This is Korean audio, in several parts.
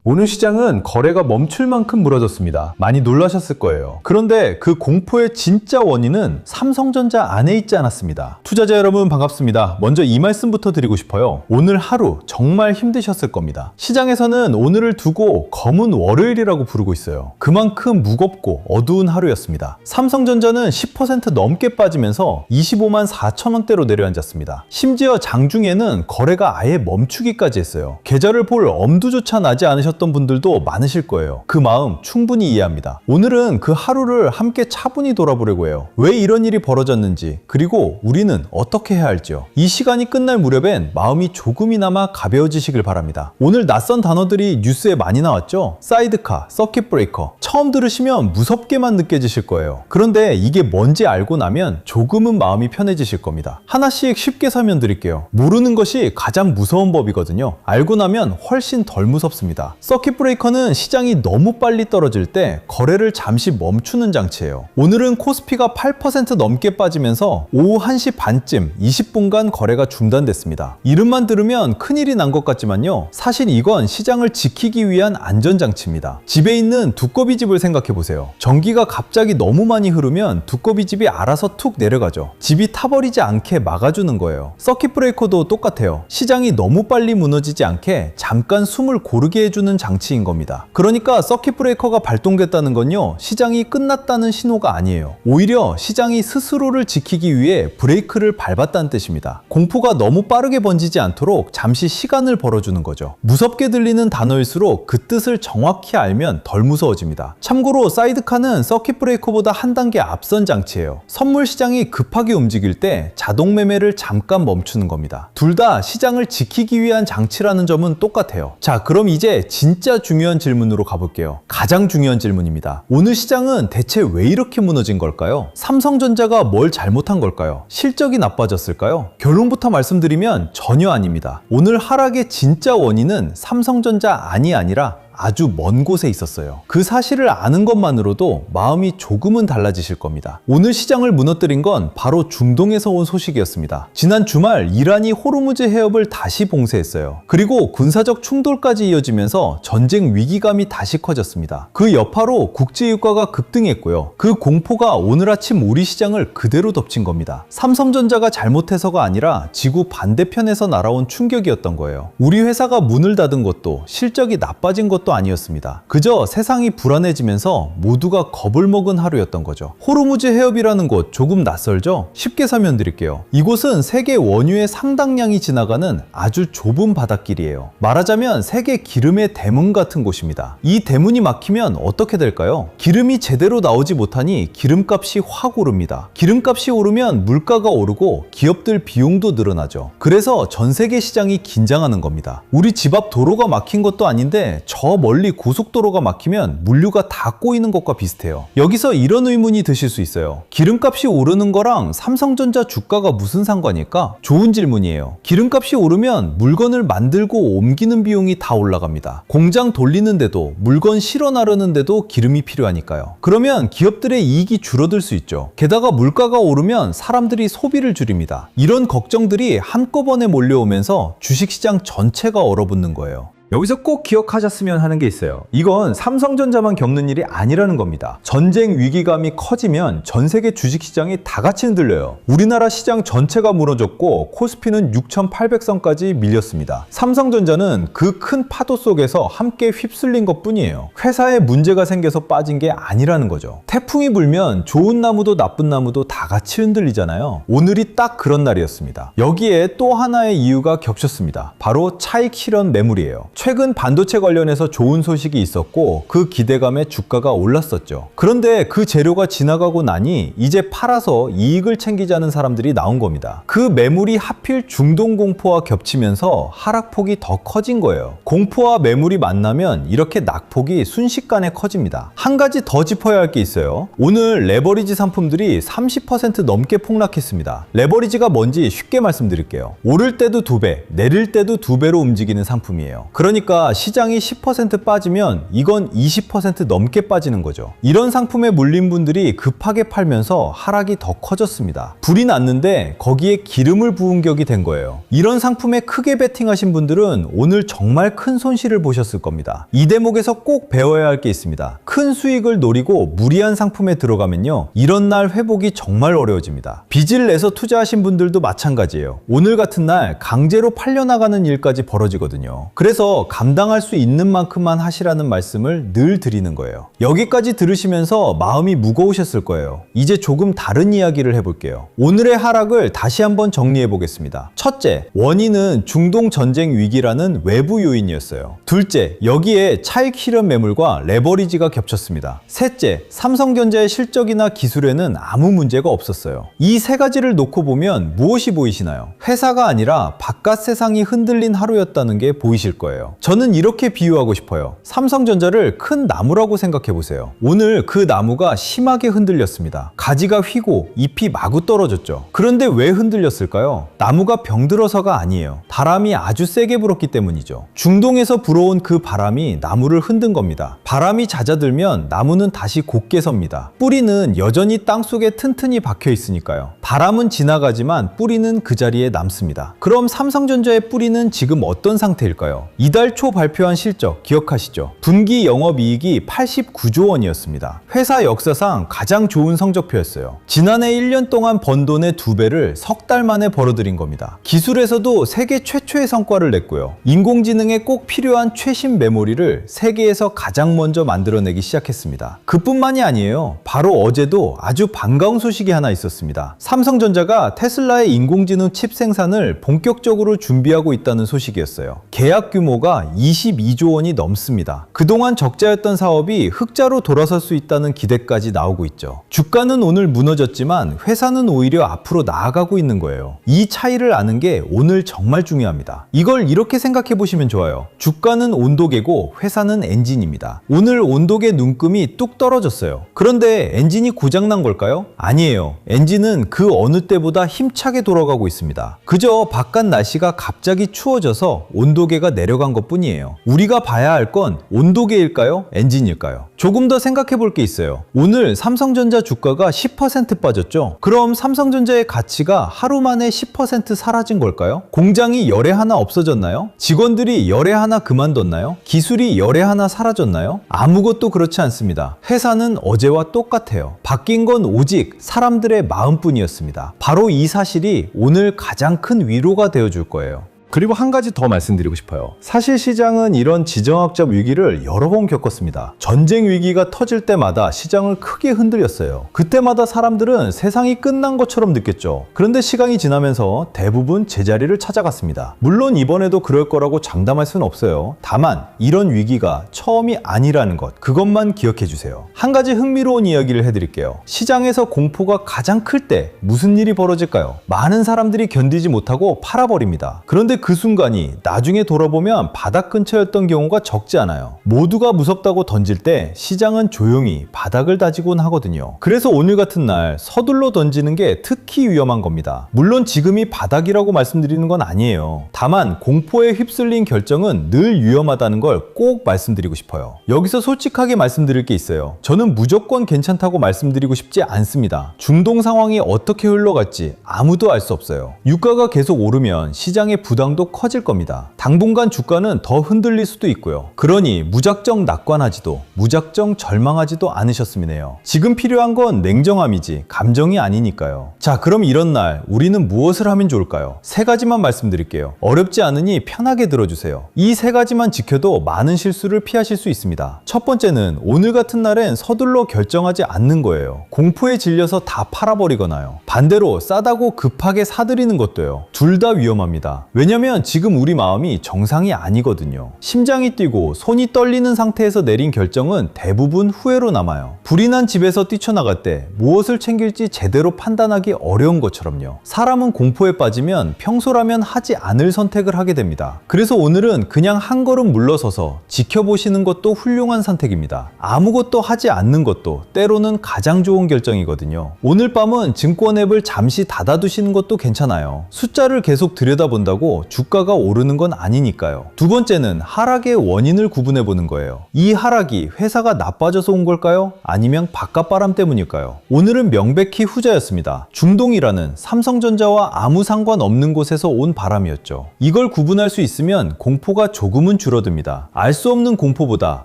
오늘 시장은 거래가 멈출 만큼 무너졌습니다. 많이 놀라셨을 거예요. 그런데 그 공포의 진짜 원인은 삼성전자 안에 있지 않았습니다. 투자자 여러분 반갑습니다. 먼저 이 말씀부터 드리고 싶어요. 오늘 하루 정말 힘드셨을 겁니다. 시장에서는 오늘을 두고 검은 월요일이라고 부르고 있어요. 그만큼 무겁고 어두운 하루였습니다. 삼성전자는 10% 넘게 빠지면서 25만 4천 원대로 내려앉았습니다. 심지어 장중에는 거래가 아예 멈추기까지 했어요. 계좌를 볼 엄두조차 나지 않으셨던 분들도 많으실 거예요. 그 마음 충분히 이해합니다. 오늘은 그 하루를 함께 차분히 돌아보려고 해요. 왜 이런 일이 벌어졌는지, 그리고 우리는 어떻게 해야 할지요. 이 시간이 끝날 무렵엔 마음이 조금이나마 가벼워지시길 바랍니다. 오늘 낯선 단어들이 뉴스에 많이 나왔죠? 사이드카, 서킷 브레이커. 처음 들으시면 무섭게만 느껴지실 거예요. 그런데 이게 뭔지 알고 나면 조금은 마음이 편해지실 겁니다. 하나씩 쉽게 설명드릴게요. 모르는 것이 가장 무서운 법이거든요. 알고 나면 훨씬 덜 무섭습니다. 서킷 브레이커는 시장이 너무 빨리 떨어질 때 거래를 잠시 멈추는 장치예요. 오늘은 코스피가 8% 넘게 빠지면서 오후 1시 반쯤 20분간 거래가 중단됐습니다. 이름만 들으면 큰일이 난 것 같지만요. 사실 이건 시장을 지키기 위한 안전장치입니다. 집에 있는 두꺼비 집을 생각해보세요. 전기가 갑자기 너무 많이 흐르면 두꺼비 집이 알아서 툭 내려가죠. 집이 타버리지 않게 막아주는 거예요. 서킷 브레이커도 똑같아요. 시장이 너무 빨리 무너지지 않게 잠깐 숨을 고르게 해주는 장치인 겁니다. 그러니까 서킷 브레이커가 발동됐다는 건요, 시장이 끝났다는 신호가 아니에요. 오히려 시장이 스스로를 지키기 위해 브레이크를 밟았다는 뜻입니다. 공포가 너무 빠르게 번지지 않도록 잠시 시간을 벌어주는 거죠. 무섭게 들리는 단어일수록 그 뜻을 정확히 알면 덜 무서워집니다. 참고로 사이드카는 서킷 브레이커보다 한 단계 앞선 장치예요. 선물 시장이 급하게 움직일 때 자동 매매를 잠깐 멈추는 겁니다. 둘 다 시장을 지키기 위한 장치라는 점은 똑같아요. 자, 그럼 이제 진짜 중요한 질문으로 가볼게요. 가장 중요한 질문입니다. 오늘 시장은 대체 왜 이렇게 무너진 걸까요? 삼성전자가 뭘 잘못한 걸까요? 실적이 나빠졌을까요? 결론부터 말씀드리면 전혀 아닙니다. 오늘 하락의 진짜 원인은 삼성전자 안이 아니라 아주 먼 곳에 있었어요. 그 사실을 아는 것만으로도 마음이 조금은 달라지실 겁니다. 오늘 시장을 무너뜨린 건 바로 중동에서 온 소식이었습니다. 지난 주말 이란이 호르무즈 해협을 다시 봉쇄했어요. 그리고 군사적 충돌까지 이어지면서 전쟁 위기감이 다시 커졌습니다. 그 여파로 국제유가가 급등했고요. 그 공포가 오늘 아침 우리 시장을 그대로 덮친 겁니다. 삼성전자가 잘못해서가 아니라 지구 반대편에서 날아온 충격이었던 거예요. 우리 회사가 문을 닫은 것도 실적이 나빠진 것도 아니었습니다. 그저 세상이 불안해지면서 모두가 겁을 먹은 하루였던 거죠. 호르무즈 해협이라는 곳 조금 낯설죠? 쉽게 설명드릴게요. 이곳은 세계 원유의 상당량이 지나가는 아주 좁은 바닷길이에요. 말하자면 세계 기름의 대문 같은 곳입니다. 이 대문이 막히면 어떻게 될까요? 기름이 제대로 나오지 못하니 기름값이 확 오릅니다. 기름값이 오르면 물가가 오르고 기업들 비용도 늘어나죠. 그래서 전 세계 시장이 긴장하는 겁니다. 우리 집 앞 도로가 막힌 것도 아닌데 저 멀리 고속도로가 막히면 물류가 다 꼬이는 것과 비슷해요. 여기서 이런 의문이 드실 수 있어요. 기름값이 오르는 거랑 삼성전자 주가가 무슨 상관일까? 좋은 질문이에요. 기름값이 오르면 물건을 만들고 옮기는 비용이 다 올라갑니다. 공장 돌리는데도 물건 실어 나르는데도 기름이 필요하니까요. 그러면 기업들의 이익이 줄어들 수 있죠. 게다가 물가가 오르면 사람들이 소비를 줄입니다. 이런 걱정들이 한꺼번에 몰려오면서 주식시장 전체가 얼어붙는 거예요. 여기서 꼭 기억하셨으면 하는 게 있어요. 이건 삼성전자만 겪는 일이 아니라는 겁니다. 전쟁 위기감이 커지면 전 세계 주식시장이 다 같이 흔들려요. 우리나라 시장 전체가 무너졌고 코스피는 6,800선까지 밀렸습니다. 삼성전자는 그 큰 파도 속에서 함께 휩쓸린 것뿐이에요. 회사에 문제가 생겨서 빠진 게 아니라는 거죠. 태풍이 불면 좋은 나무도 나쁜 나무도 다 같이 흔들리잖아요. 오늘이 딱 그런 날이었습니다. 여기에 또 하나의 이유가 겹쳤습니다. 바로 차익 실현 매물이에요. 최근 반도체 관련해서 좋은 소식이 있었고 그 기대감에 주가가 올랐었죠. 그런데 그 재료가 지나가고 나니 이제 팔아서 이익을 챙기자는 사람들이 나온 겁니다. 그 매물이 하필 중동 공포와 겹치면서 하락폭이 더 커진 거예요. 공포와 매물이 만나면 이렇게 낙폭이 순식간에 커집니다. 한 가지 더 짚어야 할 게 있어요. 오늘 레버리지 상품들이 30% 넘게 폭락했습니다. 레버리지가 뭔지 쉽게 말씀드릴게요. 오를 때도 2배, 내릴 때도 2배로 움직이는 상품이에요. 그러니까 시장이 10% 빠지면 이건 20% 넘게 빠지는 거죠. 이런 상품에 물린 분들이 급하게 팔면서 하락이 더 커졌습니다. 불이 났는데 거기에 기름을 부은 격이 된 거예요. 이런 상품에 크게 베팅하신 분들은 오늘 정말 큰 손실을 보셨을 겁니다. 이 대목에서 꼭 배워야 할 게 있습니다. 큰 수익을 노리고 무리한 상품에 들어가면요, 이런 날 회복이 정말 어려워집니다. 빚을 내서 투자하신 분들도 마찬가지예요. 오늘 같은 날 강제로 팔려나가는 일까지 벌어지거든요. 그래서 감당할 수 있는 만큼만 하시라는 말씀을 늘 드리는 거예요. 여기까지 들으시면서 마음이 무거우셨을 거예요. 이제 조금 다른 이야기를 해볼게요. 오늘의 하락을 다시 한번 정리해 보겠습니다. 첫째, 원인은 중동 전쟁 위기라는 외부 요인이었어요. 둘째, 여기에 차익 실현 매물과 레버리지가 겹쳤습니다. 셋째, 삼성전자의 실적이나 기술에는 아무 문제가 없었어요. 이 세 가지를 놓고 보면 무엇이 보이시나요? 회사가 아니라 바깥 세상이 흔들린 하루였다는 게 보이실 거예요. 저는 이렇게 비유하고 싶어요. 삼성전자를 큰 나무라고 생각해 보세요. 오늘 그 나무가 심하게 흔들렸습니다. 가지가 휘고 잎이 마구 떨어졌죠. 그런데 왜 흔들렸을까요? 나무가 병들어서가 아니에요. 바람이 아주 세게 불었기 때문이죠. 중동에서 불어온 그 바람이 나무를 흔든 겁니다. 바람이 잦아들면 나무는 다시 곧게 섭니다. 뿌리는 여전히 땅속에 튼튼히 박혀 있으니까요. 바람은 지나가지만 뿌리는 그 자리에 남습니다. 그럼 삼성전자의 뿌리는 지금 어떤 상태일까요? 이달 초 발표한 실적 기억하시죠? 분기 영업이익이 89조 원이었습니다. 회사 역사상 가장 좋은 성적표였어요. 지난해 1년 동안 번 돈의 2배를 석 달 만에 벌어들인 겁니다. 기술에서도 세계 최초의 성과를 냈고요. 인공지능에 꼭 필요한 최신 메모리를 세계에서 가장 먼저 만들어내기 시작했습니다. 그뿐만이 아니에요. 바로 어제도 아주 반가운 소식이 하나 있었습니다. 삼성전자가 테슬라의 인공지능 칩 생산을 본격적으로 준비하고 있다는 소식이었어요. 계약 규모가 22조 원이 넘습니다. 그동안 적자였던 사업이 흑자로 돌아설 수 있다는 기대까지 나오고 있죠. 주가는 오늘 무너졌지만 회사는 오히려 앞으로 나아가고 있는 거예요. 이 차이를 아는 게 오늘 정말 중요합니다. 이걸 이렇게 생각해 보시면 좋아요. 주가는 온도계고 회사는 엔진입니다. 오늘 온도계 눈금이 뚝 떨어졌어요. 그런데 엔진이 고장난 걸까요? 아니에요. 엔진은 그 어느 때보다 힘차게 돌아가고 있습니다. 그저 바깥 날씨가 갑자기 추워져서 온도계가 내려간 것 뿐이에요. 우리가 봐야 할 건 온도계일까요? 엔진일까요? 조금 더 생각해 볼 게 있어요. 오늘 삼성전자 주가가 10% 빠졌죠? 그럼 삼성전자의 가치가 하루 만에 10% 사라진 걸까요? 공장이 열에 하나 없어졌나요? 직원들이 열에 하나 그만뒀나요? 기술이 열에 하나 사라졌나요? 아무것도 그렇지 않습니다. 회사는 어제와 똑같아요. 바뀐 건 오직 사람들의 마음뿐이었습니다. 바로 이 사실이 오늘 가장 큰 위로가 되어줄 거예요. 그리고 한 가지 더 말씀드리고 싶어요. 사실 시장은 이런 지정학적 위기를 여러 번 겪었습니다. 전쟁 위기가 터질 때마다 시장을 크게 흔들렸어요. 그때마다 사람들은 세상이 끝난 것처럼 느꼈죠. 그런데 시간이 지나면서 대부분 제자리를 찾아갔습니다. 물론 이번에도 그럴 거라고 장담할 수는 없어요. 다만 이런 위기가 처음이 아니라는 것, 그것만 기억해 주세요. 한 가지 흥미로운 이야기를 해드릴게요. 시장에서 공포가 가장 클 때 무슨 일이 벌어질까요? 많은 사람들이 견디지 못하고 팔아버립니다. 그런데 그 순간이 나중에 돌아보면 바닥 근처였던 경우가 적지 않아요. 모두가 무섭다고 던질 때 시장은 조용히 바닥을 다지곤 하거든요. 그래서 오늘 같은 날 서둘러 던지는 게 특히 위험한 겁니다. 물론 지금이 바닥이라고 말씀드리는 건 아니에요. 다만 공포에 휩쓸린 결정은 늘 위험하다는 걸 꼭 말씀드리고 싶어요. 여기서 솔직하게 말씀드릴 게 있어요. 저는 무조건 괜찮다고 말씀드리고 싶지 않습니다. 중동 상황이 어떻게 흘러갈지 아무도 알 수 없어요. 유가가 계속 오르면 시장의 부담도 커질 겁니다. 당분간 주가는 더 흔들릴 수도 있고요. 그러니 무작정 낙관하지도 무작정 절망하지도 않으셨으면 해요. 지금 필요한 건 냉정함이지 감정이 아니니까요. 자, 그럼 이런 날 우리는 무엇을 하면 좋을까요? 세 가지만 말씀드릴게요. 어렵지 않으니 편하게 들어주세요. 이 세 가지만 지켜도 많은 실수를 피하실 수 있습니다. 첫 번째는 오늘 같은 날엔 서둘러 결정하지 않는 거예요. 공포에 질려서 다 팔아버리거나요. 반대로 싸다고 급하게 사들이는 것도요. 둘 다 위험합니다. 왜냐면 지금 우리 마음이 정상이 아니거든요. 심장이 뛰고 손이 떨리는 상태에서 내린 결정은 대부분 후회로 남아요. 불이 난 집에서 뛰쳐나갈 때 무엇을 챙길지 제대로 판단하기 어려운 것처럼요. 사람은 공포에 빠지면 평소라면 하지 않을 선택을 하게 됩니다. 그래서 오늘은 그냥 한 걸음 물러서서 지켜보시는 것도 훌륭한 선택입니다. 아무것도 하지 않는 것도 때로는 가장 좋은 결정이거든요. 오늘 밤은 증권 앱을 잠시 닫아두시는 것도 괜찮아요. 숫자를 계속 들여다본다고 주가가 오르는 건 아니니까요. 두 번째는 하락의 원인을 구분해 보는 거예요. 이 하락이 회사가 나빠져서 온 걸까요? 아니면 바깥바람 때문일까요? 오늘은 명백히 후자였습니다. 중동이라는 삼성전자와 아무 상관없는 곳에서 온 바람이었죠. 이걸 구분할 수 있으면 공포가 조금은 줄어듭니다. 알 수 없는 공포보다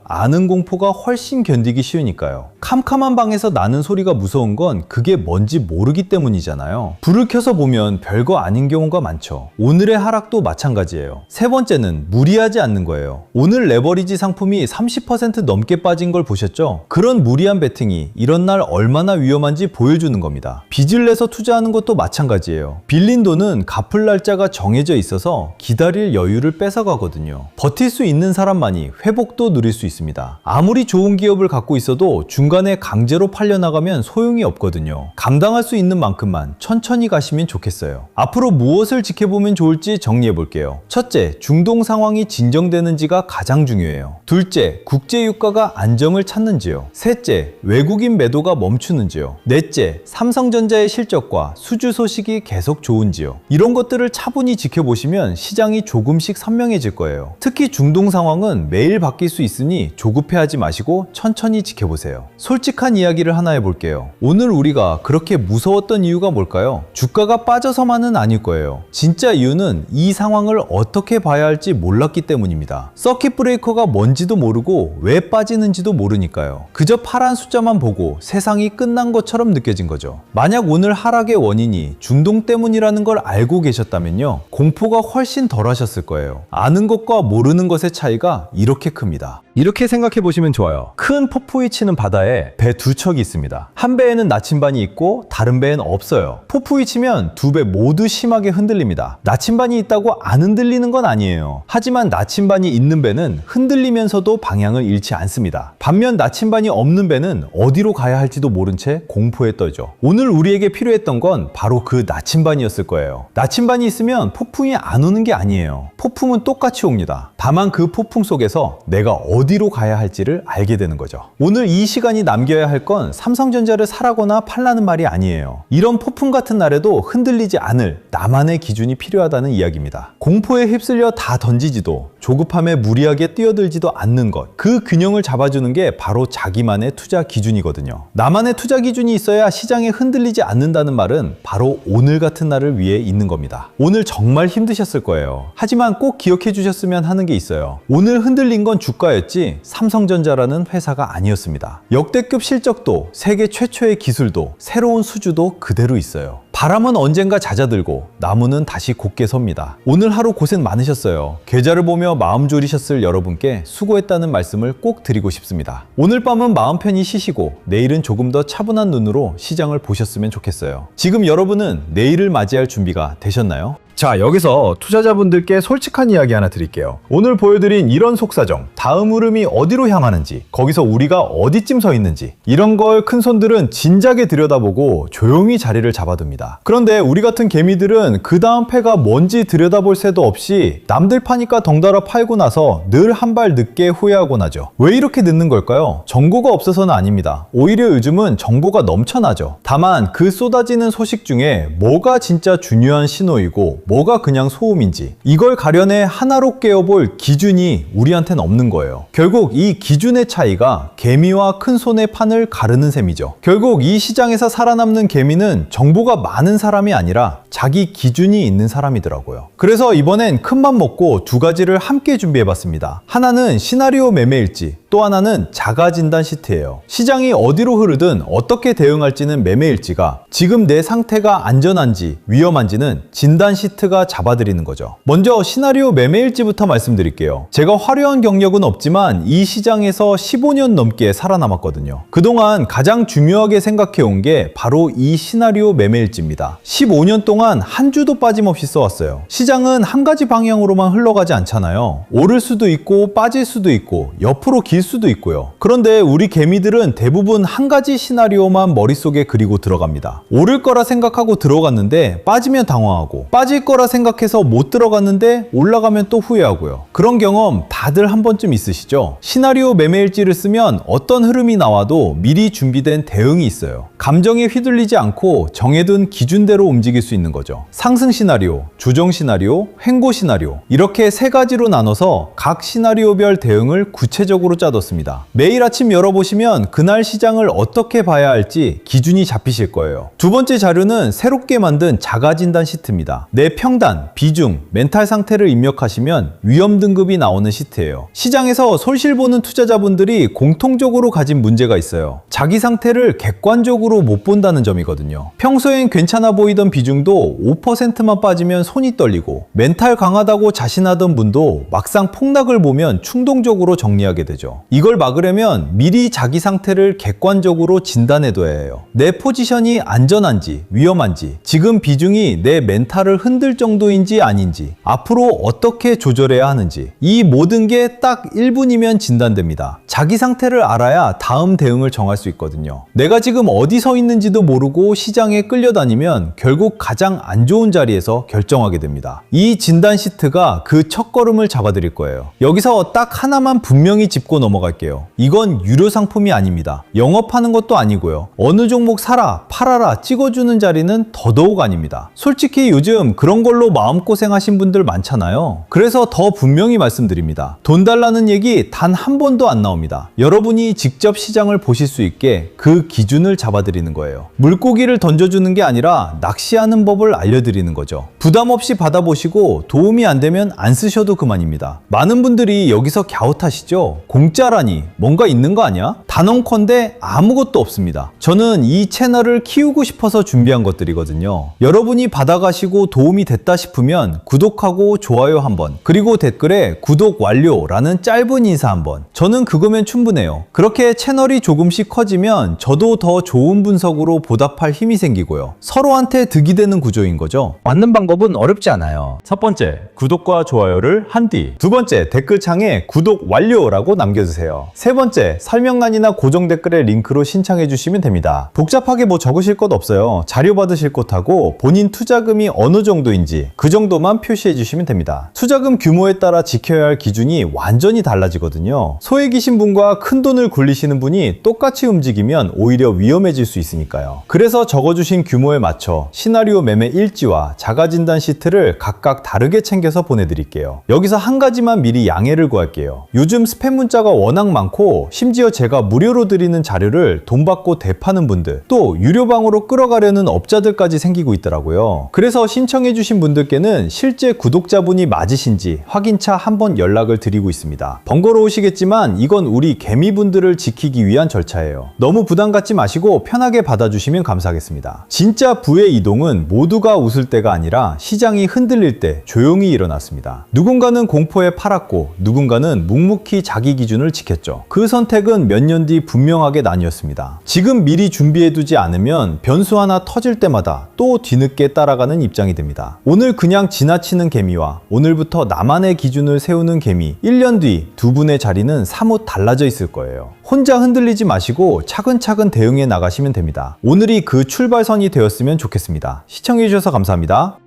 아는 공포가 훨씬 견디기 쉬우니까요. 캄캄한 방에서 나는 소리가 무서운 건 그게 뭔지 모르기 때문이잖아요. 불을 켜서 보면 별거 아닌 경우가 많죠. 오늘의 하락도 마찬가지예요. 세 번째는 무리하지 않는 거예요. 오늘 레버리지 상품이 30% 넘게 빠진 걸 보셨죠? 그런 무리한 베팅이 이런 날 얼마나 위험한지 보여주는 겁니다. 빚을 내서 투자하는 것도 마찬가지예요. 빌린 돈은 갚을 날짜가 정해져 있어서 기다릴 여유를 뺏어가거든요. 버틸 수 있는 사람만이 회복도 누릴 수 있습니다. 아무리 좋은 기업을 갖고 있어도 중간에 강제로 팔려나가면 소용이 없거든요. 감당할 수 있는 만큼만 천천히 가시면 좋겠어요. 앞으로 무엇을 지켜보면 좋을지 정리해 볼게요. 첫째, 중동 상황이 진정되는지가 가장 중요해요. 둘째, 국제 유가가 안정을 찾는지요. 셋째, 외국인 매도가 멈추는지요. 넷째, 삼성전자의 실적과 수주 소식이 계속 좋은지요. 이런 것들을 차분히 지켜보시면 시장이 조금씩 선명해질 거예요. 특히 중동 상황은 매일 바뀔 수 있으니 조급해하지 마시고 천천히 지켜보세요. 솔직한 이야기를 하나 해볼게요. 오늘 우리가 그렇게 무서웠던 이유가 뭘까요? 주가가 빠져서만은 아닐 거예요. 진짜 이유는 이 상황을 어떻게 봐야 할지 몰랐기 때문입니다. 서킷 브레이커가 뭔지도 모르고 왜 빠지는지도 모르니까요. 그저 파란 숫자만 보고 세상이 끝난 것처럼 느껴진 거죠. 만약 오늘 하락의 원인이 중동 때문이라는 걸 알고 계셨다면요, 공포가 훨씬 덜 하셨을 거예요. 아는 것과 모르는 것의 차이가 이렇게 큽니다. 이렇게 생각해 보시면 좋아요. 큰 폭포에 치는 바다에 배 두 척이 있습니다. 한 배에는 나침반이 있고 다른 배에는 없어요. 폭포에 치면 두 배 모두 심하게 흔들립니다. 나침반이 있다고 안 흔들리는 건 아니에요. 하지만 나침반이 있는 배는 흔들리면서도 방향을 잃지 않습니다. 반면 나침반이 없는 배는 어디로 가야 할지도 모른 채 공포에 떨죠. 오늘 우리에게 필요했던 건 바로 그 나침반이었을 거예요. 나침반이 있으면 폭풍이 안 오는 게 아니에요. 폭풍은 똑같이 옵니다. 다만 그 폭풍 속에서 내가 어디로 가야 할지를 알게 되는 거죠. 오늘 이 시간이 남겨야 할 건 삼성전자를 사라거나 팔라는 말이 아니에요. 이런 폭풍 같은 날에도 흔들리지 않을 나만의 기준이 필요하다는 이야기입니다. 공포에 휩쓸려 다 던지지도 조급함에 무리하게 뛰어들지도 않는 것, 그 균형을 잡아주는 게 바로 자기만의 투자 기준이거든요. 나만의 투자 기준이 있어야 시장에 흔들리지 않는다는 말은 바로 오늘 같은 날을 위해 있는 겁니다. 오늘 정말 힘드셨을 거예요. 하지만 꼭 기억해 주셨으면 하는 게 있어요. 오늘 흔들린 건 주가였지 삼성전자라는 회사가 아니었습니다. 역대급 실적도 세계 최초의 기술도 새로운 수주도 그대로 있어요. 바람은 언젠가 잦아들고 나무는 다시 곧게 섭니다. 오늘 하루 고생 많으셨어요. 계좌를 보며 마음 졸이셨을 여러분께 수고했다는 말씀을 꼭 드리고 싶습니다. 오늘 밤은 마음 편히 쉬시고 내일은 조금 더 차분한 눈으로 시장을 보셨으면 좋겠어요. 지금 여러분은 내일을 맞이할 준비가 되셨나요? 자, 여기서 투자자분들께 솔직한 이야기 하나 드릴게요. 오늘 보여드린 이런 속사정, 다음 흐름이 어디로 향하는지, 거기서 우리가 어디쯤 서 있는지, 이런 걸 큰손들은 진작에 들여다보고 조용히 자리를 잡아둡니다. 그런데 우리 같은 개미들은 그 다음 패가 뭔지 들여다볼 새도 없이 남들 파니까 덩달아 팔고 나서 늘 한 발 늦게 후회하곤 하죠. 왜 이렇게 늦는 걸까요? 정보가 없어서는 아닙니다. 오히려 요즘은 정보가 넘쳐나죠. 다만 그 쏟아지는 소식 중에 뭐가 진짜 중요한 신호이고 뭐가 그냥 소음인지, 이걸 가려내 하나로 깨어볼 기준이 우리한테는 없는 거예요. 결국 이 기준의 차이가 개미와 큰손의 판을 가르는 셈이죠. 결국 이 시장에서 살아남는 개미는 정보가 많은 사람이 아니라 자기 기준이 있는 사람이더라고요. 그래서 이번엔 큰맘 먹고 두 가지를 함께 준비해봤습니다. 하나는 시나리오 매매일지, 또 하나는 자가진단 시트예요. 시장이 어디로 흐르든 어떻게 대응할지는 매매일지가, 지금 내 상태가 안전한지 위험한지는 진단 시트가 잡아드리는 거죠. 먼저 시나리오 매매일지부터 말씀드릴게요. 제가 화려한 경력은 없지만 이 시장에서 15년 넘게 살아남았거든요. 그동안 가장 중요하게 생각해온 게 바로 이 시나리오 매매일지입니다. 15년 동안 한 주도 빠짐없이 써왔어요. 시장은 한 가지 방향으로만 흘러가지 않잖아요. 오를 수도 있고 빠질 수도 있고 옆으로 길 수도 있고요. 그런데 우리 개미들은 대부분 한 가지 시나리오만 머릿속에 그리고 들어갑니다. 오를 거라 생각하고 들어갔는데 빠지면 당황하고, 빠질 빠질 거라 생각해서 못 들어갔는데 올라가면 또 후회하고요. 그런 경험 다들 한 번쯤 있으시죠? 시나리오 매매일지를 쓰면 어떤 흐름이 나와도 미리 준비된 대응이 있어요. 감정에 휘둘리지 않고 정해둔 기준대로 움직일 수 있는 거죠. 상승 시나리오, 조정 시나리오, 횡보 시나리오, 이렇게 세 가지로 나눠서 각 시나리오별 대응을 구체적으로 짜뒀습니다. 매일 아침 열어보시면 그날 시장을 어떻게 봐야 할지 기준이 잡히실 거예요. 두 번째 자료는 새롭게 만든 자가진단 시트입니다. 내 평단, 비중, 멘탈 상태를 입력하시면 위험 등급이 나오는 시트예요. 시장에서 솔실 보는 투자자분들이 공통적으로 가진 문제가 있어요. 자기 상태를 객관적으로 못 본다는 점이거든요. 평소엔 괜찮아 보이던 비중도 5%만 빠지면 손이 떨리고, 멘탈 강하다고 자신하던 분도 막상 폭락을 보면 충동적으로 정리하게 되죠. 이걸 막으려면 미리 자기 상태를 객관적으로 진단해둬야 해요. 내 포지션이 안전한지 위험한지, 지금 비중이 내 멘탈을 흔들 정도인지 아닌지, 앞으로 어떻게 조절해야 하는지, 이 모든 게 딱 1분이면 진단됩니다. 자기 상태를 알아야 다음 대응을 정할 수 있거든요. 내가 지금 어디 서 있는지도 모르고 시장에 끌려다니면 결국 가장 안 좋은 자리에서 결정하게 됩니다. 이 진단 시트가 그 첫걸음을 잡아드릴 거예요. 여기서 딱 하나만 분명히 짚고 넘어갈게요. 이건 유료 상품이 아닙니다. 영업하는 것도 아니고요. 어느 종목 사라, 팔아라 찍어주는 자리는 더더욱 아닙니다. 솔직히 요즘 그런 걸로 마음고생하신 분들 많잖아요. 그래서 더 분명히 말씀드립니다. 돈 달라는 얘기 단 한 번도 안 나옵니다. 여러분이 직접 시장을 보실 수 있게 그 기준을 잡아드리는 거예요. 물고기를 던져주는 게 아니라 낚시하는 법을 알려드리는 거죠. 부담 없이 받아보시고 도움이 안 되면 안 쓰셔도 그만입니다. 많은 분들이 여기서 갸웃하시죠? 공짜라니 뭔가 있는 거 아니야? 단언컨대 아무것도 없습니다. 저는 이 채널을 키우고 싶어서 준비한 것들이거든요. 여러분이 받아가시고 도움이 됐다 싶으면 구독하고 좋아요 한번, 그리고 댓글에 구독 완료라는 짧은 인사 한번. 저는 그거면 충분해요. 그렇게 채널이 조금씩 커지면 저도 더 좋은 분석으로 보답할 힘이 생기고요. 서로한테 득이 되는 구조인 거죠. 받는 방법은 어렵지 않아요. 첫 번째, 구독과 좋아요를 한 뒤. 두 번째, 댓글창에 구독 완료라고 남겨주세요. 세 번째, 설명란이나 고정 댓글에 링크로 신청해 주시면 됩니다. 복잡하게 뭐 적으실 것 없어요. 자료 받으실 곳하고 본인 투자금이 어느 정도인지 그 정도만 표시해 주시면 됩니다. 투자금 규모에 따라 지켜야 할 기준이 완전히 달라지거든요. 소액이신 분과 큰 돈을 굴리시는 분이 똑같이 움직이면 오히려 위험해질 수 있으니까요. 그래서 적어주신 규모에 맞춰 시나리오 매매 일지와 자가진단 시트를 각각 다르게 챙겨서 보내드릴게요. 여기서 한 가지만 미리 양해를 구할게요. 요즘 스팸 문자가 워낙 많고, 심지어 제가 무료로 드리는 자료를 돈 받고 대파는 분들, 또 유료방으로 끌어가려는 업자들까지 생기고 있더라고요. 그래서 신청해주신 분들께는 실제 구독자분이 맞으신지 확인차 한번 연락을 드리고 있습니다. 번거로우시겠지만 이건 우리 개미분들을 지키기 위한 절차예요. 너무 부담 갖지 마시고 편하게 받아주시면 감사하겠습니다. 진짜 부의 이동은 모두가 웃을 때가 아니라 시장이 흔들릴 때 조용히 일어났습니다. 누군가는 공포에 팔았고 누군가는 묵묵히 자기 기준을 지켰죠. 그 선택은 몇 년 뒤 분명하게 나뉘었습니다. 지금 미리 준비해두지 않으면 변수 하나 터질 때마다 또 뒤늦게 따라가는 입장이 됩니다. 오늘 그냥 지나치는 개미와 오늘부터 나만의 기준을 세우는 개미, 1년 뒤 두 분의 자리는 사뭇 달라져 있을 거예요. 혼자 흔들리지 마시고 차근차근 대응해 나가시면 됩니다. 오늘이 그 출발선이 되었으면 좋겠습니다. 시청해주셔서 감사합니다.